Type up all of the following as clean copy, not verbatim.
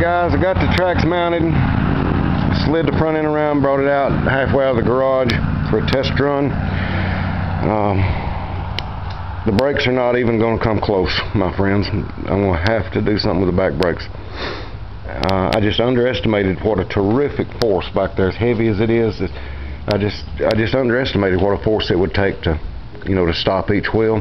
guys, I got the tracks mounted, slid the front end around, brought it out halfway out of the garage for a test run. The brakes are not even going to come close, my friends. I'm going to have to do something with the back brakes. I just underestimated what a terrific force back there, as heavy as it is. I just underestimated what a force it would take to, to stop each wheel.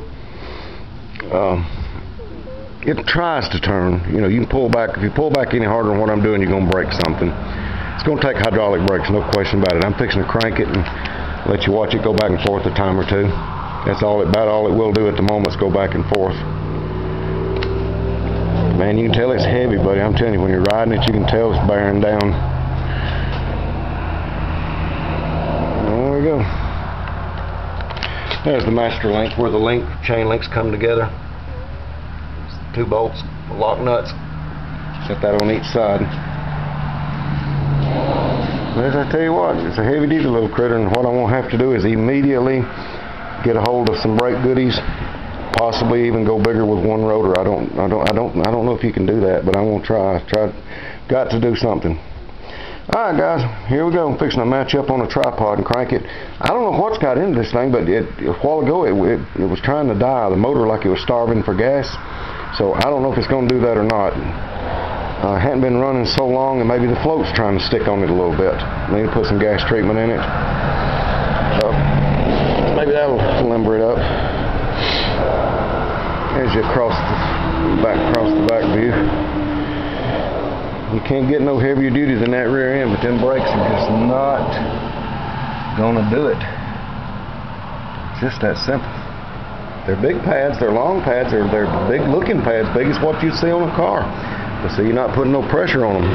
It tries to turn. You can pull back. If you pull back any harder than what I'm doing, you're going to break something. It's going to take hydraulic brakes, no question about it. I'm fixing to crank it and let you watch it go back and forth a time or two. That's about all it will do at the moment is go back and forth. Man, you can tell it's heavy, buddy. I'm telling you, when you're riding it, you can tell it's bearing down. There we go. There's the master link, where the chain links come together. 2 bolts, lock nuts. Set that on each side. But as I tell you what, it's a heavy-duty little critter, and what I'm gonna have to do is immediately get a hold of some brake goodies. Possibly even go bigger with one rotor. I don't know if you can do that, but I'm gonna try. Got to do something. All right, guys, here we go. I'm fixing to match up on a tripod and crank it. I don't know what's got into this thing, but a while ago it was trying to die. The motor, like it was starving for gas. So I don't know if it's going to do that or not. I hadn't been running so long, and maybe the float's trying to stick on it a little bit. I need to put some gas treatment in it. Maybe that'll limber it up. As you cross the back view. You can't get no heavier duty than that rear end, but them brakes are just not gonna do it. It's just that simple. They're big pads, they're long pads, they're big looking pads, big as what you see on a car. But see, you're not putting no pressure on them.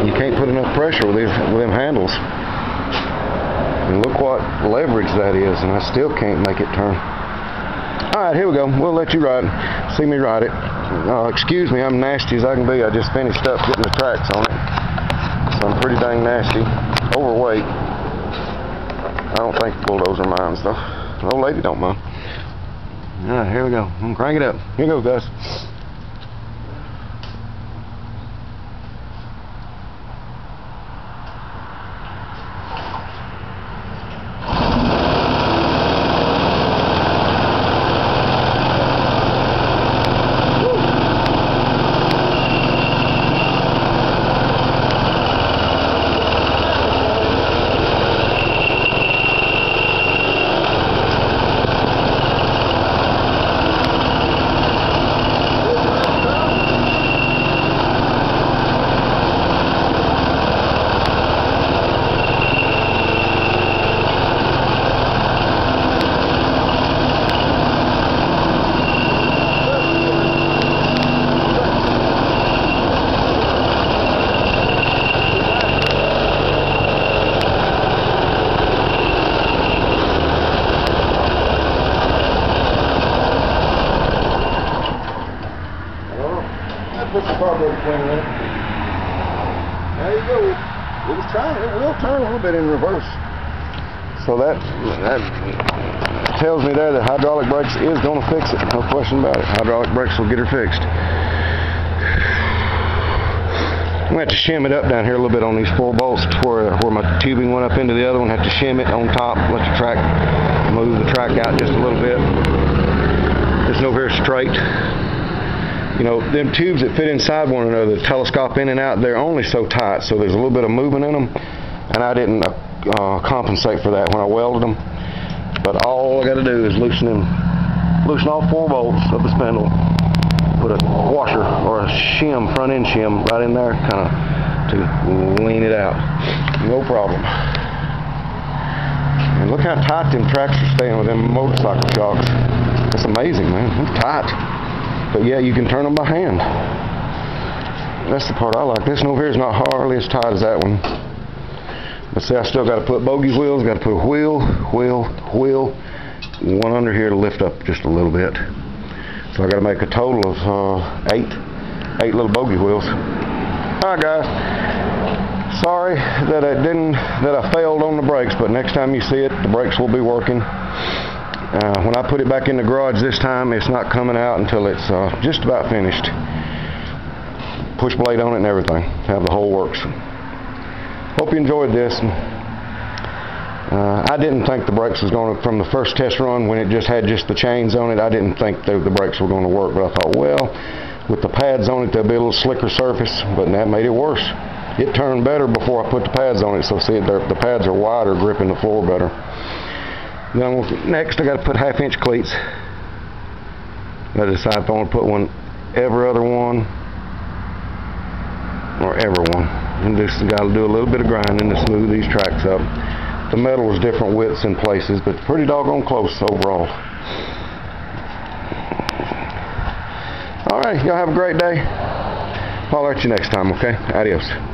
You can't put enough pressure with them handles. And look what leverage that is, and I still can't make it turn. Alright, here we go. We'll let you ride it. See me ride it. Excuse me, I'm nasty as I can be. I just finished up getting the tracks on it. So I'm pretty dang nasty. Overweight. I don't think the bulldozer minds though. The old lady don't mind. Alright, here we go. I'm gonna crank it up. Here we go, guys. Put the carburetor cleaner in it. There you go. It was trying. It will turn a little bit in reverse. So that tells me there that hydraulic brakes is going to fix it. No question about it. Hydraulic brakes will get her fixed. I'm going to have to shim it up down here a little bit on these 4 bolts where my tubing went up into the other one. Have to shim it on top. Let the track move the track out just a little bit. It's no very straight. Them tubes that fit inside one another, the telescope in and out, they're only so tight, so there's a little bit of movement in them, and I didn't compensate for that when I welded them. But all I got to do is loosen all 4 bolts of the spindle, put a washer or a shim, front end shim, right in there, kind of to lean it out. No problem. And look how tight them tracks are staying with them motorcycle shocks. It's amazing, man. They're tight. But yeah, you can turn them by hand. That's the part I like. This one over here is not hardly as tight as that one. But see, I still got to put bogie wheels, got to put a wheel, one under here to lift up just a little bit. So I got to make a total of 8 little bogie wheels. All right, guys. Sorry that I failed on the brakes, but next time you see it, the brakes will be working. When I put it back in the garage this time, it's not coming out until it's just about finished. push blade on it and everything. Have the whole works. Hope you enjoyed this. I didn't think the brakes was going to, from the first test run when it just had just the chains on it, I didn't think the brakes were going to work, but I thought, well, with the pads on it, there'll be a little slicker surface, but that made it worse. It turned better before I put the pads on it, so see, the pads are wider, gripping the floor better. Then next I got to put 1/2-inch cleats. I decide if I want to put one every other one or ever one. And just got to do a little bit of grinding to smooth these tracks up. The metal is different widths in places, but pretty doggone close overall. Alright, y'all have a great day. I'll holler at you next time, okay? Adios.